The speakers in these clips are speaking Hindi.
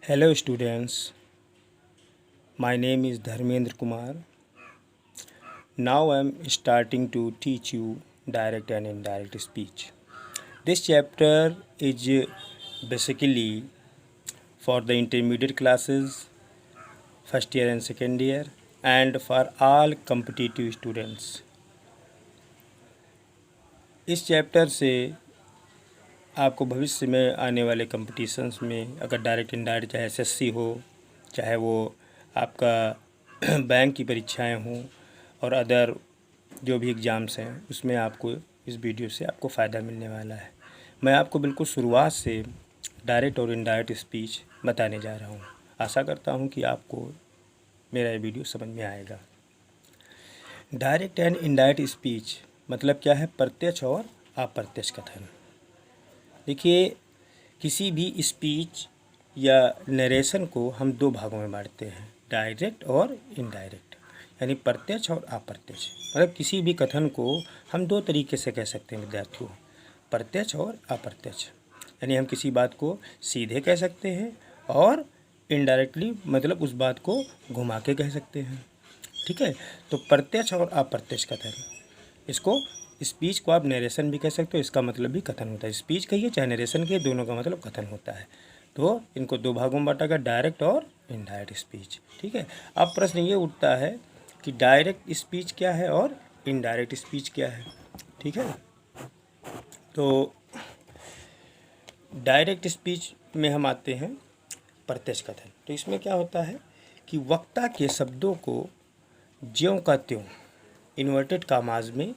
Hello students, my name is Dharmendra Kumar. Now I am starting to teach you direct and indirect speech. This chapter is basically for the intermediate classes, first year and second year, and for all competitive students. इस चैप्टर से आपको भविष्य में आने वाले कंपटीशंस में अगर डायरेक्ट इनडायरेक्ट चाहे एसएससी हो, चाहे वो आपका बैंक की परीक्षाएं हों और अदर जो भी एग्ज़ाम्स हैं, उसमें आपको इस वीडियो से आपको फ़ायदा मिलने वाला है। मैं आपको बिल्कुल शुरुआत से डायरेक्ट और इनडायरेक्ट स्पीच बताने जा रहा हूँ। आशा करता हूँ कि आपको मेरा ये वीडियो समझ में आएगा। डायरेक्ट एंड इनडायरेक्ट स्पीच मतलब क्या है? प्रत्यक्ष और अप्रत्यक्ष कथन। देखिए, किसी भी स्पीच या नरेशन को हम दो भागों में बांटते हैं, डायरेक्ट और इनडायरेक्ट, यानी प्रत्यक्ष और अप्रत्यक्ष। मतलब किसी भी कथन को हम दो तरीके से कह सकते हैं विद्यार्थियों, प्रत्यक्ष और अप्रत्यक्ष। यानी हम किसी बात को सीधे कह सकते हैं और इनडायरेक्टली मतलब उस बात को घुमा के कह सकते हैं। ठीक है, तो प्रत्यक्ष और अप्रत्यक्ष कथन, इसको स्पीच को आप नरेशन भी कह सकते हो, इसका मतलब भी कथन होता है। स्पीच कहिए चाहे नरेशन कहिए, दोनों का मतलब कथन होता है। तो इनको दो भागों में बांटा गया, डायरेक्ट और इनडायरेक्ट स्पीच। ठीक है, अब प्रश्न ये उठता है कि डायरेक्ट स्पीच क्या है और इनडायरेक्ट स्पीच क्या है। ठीक है, तो डायरेक्ट स्पीच में हम आते हैं प्रत्यक्ष कथन। तो इसमें क्या होता है कि वक्ता के शब्दों को ज्यों का त्यों इन्वर्टेड कामाज में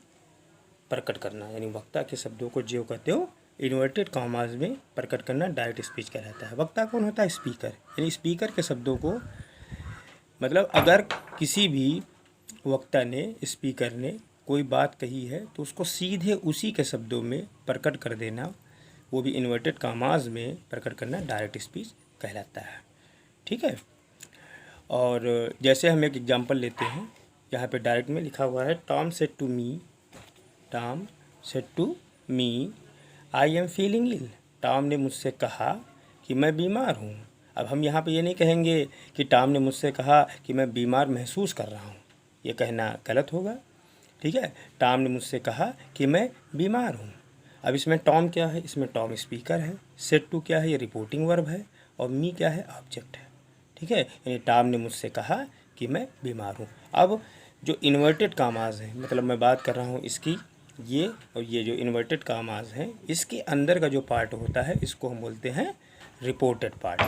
प्रकट करना, यानी वक्ता के शब्दों को ज्यों का त्यों इन्वर्टेड कामाज में प्रकट करना डायरेक्ट स्पीच कहलाता है। वक्ता कौन होता है? स्पीकर। यानी स्पीकर के शब्दों को, मतलब अगर किसी भी वक्ता ने, स्पीकर ने कोई बात कही है तो उसको सीधे उसी के शब्दों में प्रकट कर देना, वो भी इन्वर्टेड कामाज में प्रकट करना डायरेक्ट स्पीच कहलाता है। ठीक है, और जैसे हम एक एग्जांपल लेते हैं, यहाँ पे डायरेक्ट में लिखा हुआ है, Tom said to me I am feeling ill. Tom ने मुझसे कहा कि मैं बीमार हूँ। अब हम यहाँ पे ये नहीं कहेंगे कि टॉम ने मुझसे कहा कि मैं बीमार महसूस कर रहा हूँ, ये कहना गलत होगा। ठीक है, टॉम ने मुझसे कहा कि मैं बीमार हूँ। अब इसमें टॉम क्या है? इसमें टॉम स्पीकर है, सेड टू क्या है? ये रिपोर्टिंग वर्ब है, और मी क्या है? ऑब्जेक्ट है। ठीक है, यानी टॉम ने मुझसे कहा कि मैं बीमार हूँ। अब जो इन्वर्टेड कामाज है, मतलब मैं बात कर रहा हूँ इसकी, ये और ये जो इन्वर्टेड कामाज हैं, इसके अंदर का जो पार्ट होता है, इसको हम बोलते हैं रिपोर्टेड पार्ट।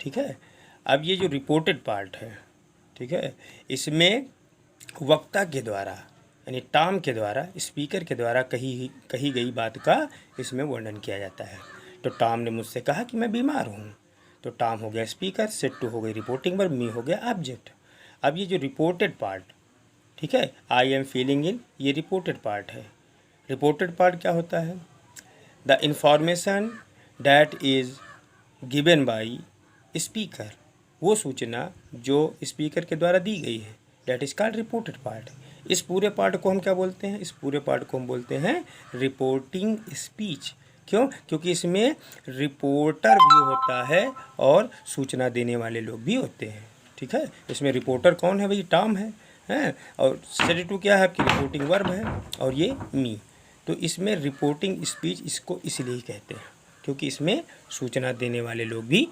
ठीक है, अब ये जो रिपोर्टेड पार्ट है, ठीक है, इसमें वक्ता के द्वारा, यानी टॉम के द्वारा, स्पीकर के द्वारा कही गई बात का इसमें वर्णन किया जाता है। तो टॉम ने मुझसे कहा कि मैं बीमार हूँ, तो टॉम हो गया स्पीकर, सेड टू हो गई रिपोर्टिंग वर्ब, मी हो गया ऑब्जेक्ट। अब ये जो रिपोर्टेड पार्ट, ठीक है, आई एम फीलिंग इल, ये रिपोर्टेड पार्ट है। रिपोर्टेड पार्ट क्या होता है? The information that is given by speaker, वो सूचना जो स्पीकर के द्वारा दी गई है, that is called reported part. इस पूरे पार्ट को हम क्या बोलते हैं? इस पूरे पार्ट को हम बोलते हैं रिपोर्टिंग स्पीच। क्यों? क्योंकि इसमें रिपोर्टर भी होता है और सूचना देने वाले लोग भी होते हैं। ठीक है, इसमें रिपोर्टर कौन है? भाई टॉम है, हैं, और सेड टू क्या है? आपकी रिपोर्टिंग वर्ब है, और ये मी। तो इसमें रिपोर्टिंग स्पीच इसको इसलिए कहते हैं क्योंकि इसमें सूचना देने वाले लोग भी